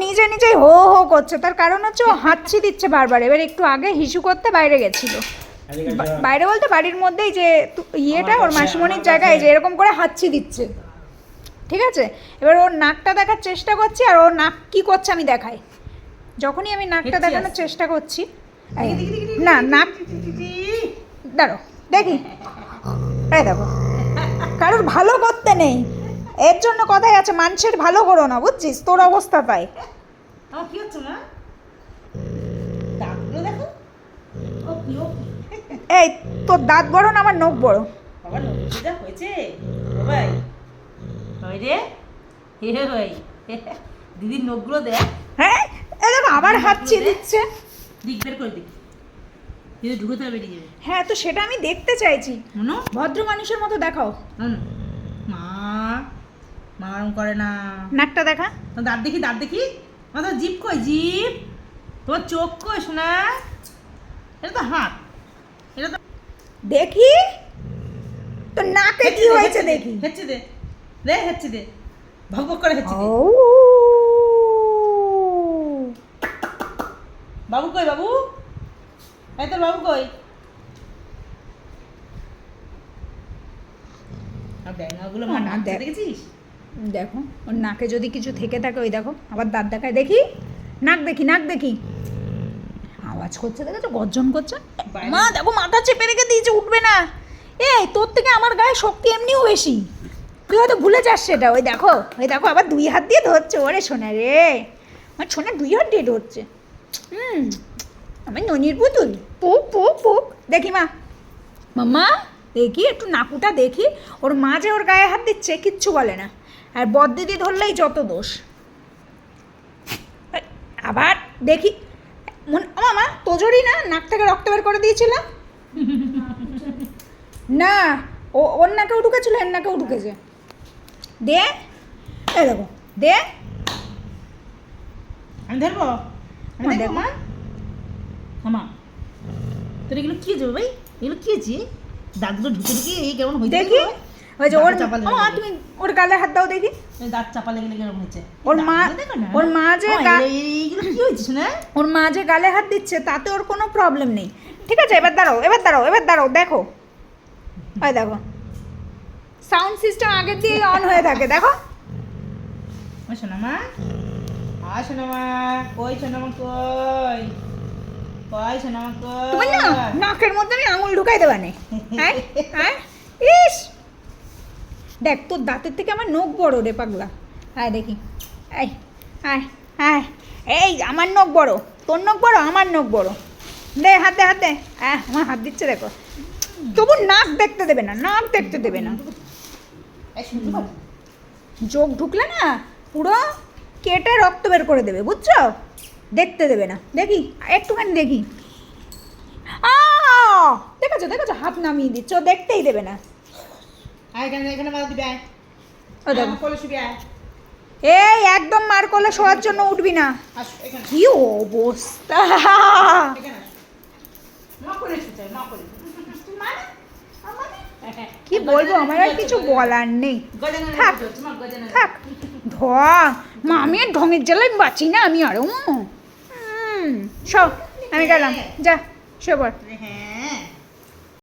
নিজে নিজেই হো হো করছে, তার কারণ হচ্ছে ও হাঁচি দিচ্ছে বারবার। এবার একটু আগে হিসু করতে বাইরে গেছিল, বাইরে বলতে বাড়ির মধ্যেই যে ইয়েটা ওর মাসিমণির জায়গায়, যে এরকম করে হাঁচি দিচ্ছে, ঠিক আছে। এবার ওর নাকটা দেখার চেষ্টা করছি, আর ওর নাক কী করছে আমি দেখাই। যখনই আমি নাকটা দেখানোর চেষ্টা করছি, না নাক দাঁড়ো দেখি, এই দেখো, কারোর ভালো করতে নেই, এর জন্য কথাই আছে মানুষের ভালো করো না, বুঝছিস, তোর অবস্থা তাই। কি হচ্ছে মা? দাঁতগুলো দেখো। এই তোর দাঁত বড় না আমার নখ বড়? বাবা নখ যা হয়েছে বাবাই, হয় রে হে ভাই, দিদির নখগুলো দেখ। হ্যাঁ এই দেখো আবার হাঁচি দিচ্ছে। দিক বের করে দিক, দিদি ঢুকে বেরিয়ে যাবে। হ্যাঁ তো সেটা আমি দেখতে চাইছি, মনো ভদ্র মানুষের মতো দেখাও। মা মারম করে না। নাকটা দেখা, তোর দাঁত দেখি, দাঁত দেখি। তোমার জিভ কই, জিভ? তোমার চোখ কই শোনা? এটা তো হাত, এটা তো দেখি তো নাকে কি হয়েছে দেখি। হেচ্ছে দে, দে হেচ্ছে দে, ভক ভক করে হেচ্ছে দে। ও বাবু কই বাবু? এই তোর বাবু কই? আর ব্যাঙাগুলো মা নাক দেখেছিস? দেখো ওর নাকে যদি কিছু থেকে থাকে, ওই দেখো আবার দাঁত দেখায়, দেখি নাক দেখি, নাক দেখি, আওয়াজ করছে দেখেছো, গর্জন করছে। মা দেখো মাথা চেপে রেখে দিয়েছে, উঠবে না। এই তোর থেকে আমার গায়ে শক্তি এমনিও বেশি, তুই হয়তো ভুলে যাস সেটা। ওই দেখো, ওই দেখো আবার দুই হাত দিয়ে ধরছে। ওরে সোনা রে, আমার সোনা দুই হাত দিয়ে ধরছে। আমার ননির পুতুল, পুক পুক পুক। দেখি মা, মাম্মা দেখি একটু নাকুটা দেখি। ওর মা যে ওর গায়ে হাত দিচ্ছে কিচ্ছু বলে না, আর বদদিদি ধরলেই যত দোষ। আবার দেখি, মামা তোজোরই না, নাক থেকে রক্ত বের করে দিয়েছিল না, ও ওর নাকেও ঢুকেছিল, এর নাকেও ঢুকেছে। দে এই দেখো, দে আমি ধরবো, আমি দেখবো মা। মামা তোর এগুলো কি হয়েছে ভাই? এগুলো কি হয়েছে? দাঁতগুলো ঢুকে ঢুকে এই কেমন হয়েছে দেখি। ওই যে ওর চাপা লেগে মা, তুমি ওর গালে হাত দাও দেখি। দাঁত চাপা লেগে লেগে এরকম হয়েছে। ওর মা, ওর মা যে এইগুলো কি হয়েছে না? ওর মা যে গালে হাত দিচ্ছে তাতে ওর কোনো প্রবলেম নেই, ঠিক আছে। এবার দাঁড়াও, এবার দাঁড়াও, এবার দাঁড়াও, দেখো ওই দেখো সাউন্ড সিস্টেম আগের দিয়ে অন হয়ে থাকে, দেখো। ওই সোনামা, আয় সোনামা, কই সোনামা কই? কই সোনামা তুমি না কই? নাকের মধ্যে আমি আঙুল ঢুকাই দেবা নে। হ্যাঁ হ্যাঁ, ইস দেখ তোর দাঁতের থেকে আমার নখ বড় রে পাগলা। হ্যাঁ দেখি, এই হ্যাঁ হ্যাঁ, এই আমার নখ বড়, তোর নখ বড়, আমার নখ বড়। দে হাত দে, হাত দে। হ্যাঁ আমার হাত দিচ্ছে দেখো, তবু নাক দেখতে দেবে না, নাক দেখতে দেবে না। এই শুনতে পাবো? যোগ ঢুকলে না পুরো কেটে রক্ত বের করে দেবে, বুঝছো, দেখতে দেবে না। দেখি একটুখানি দেখি, দেখেছো দেখেছো, হাত নামিয়ে দিচ্ছ, দেখতেই দেবে না। আয় এখানে, এখানে মারা দিবি, আয়। ও দেখো, কোলে শুবি, আয়। এই একদম মার করলে শোয়ার জন্য উঠবি না। আসো এখানে, কি অবস্থা, এখানে আসো। মা কোলে শুতে, মা কোলে। কি বলবো, আমার আর কিছু বলার নেই। গজানন থাক হচ্ছে, মা গজানন। থাক, ঢং মা, আমি আর ঢঙের জ্বালায় বাঁচি না আমি আরো। সব আমি গেলাম, যা শোবর। হ্যাঁ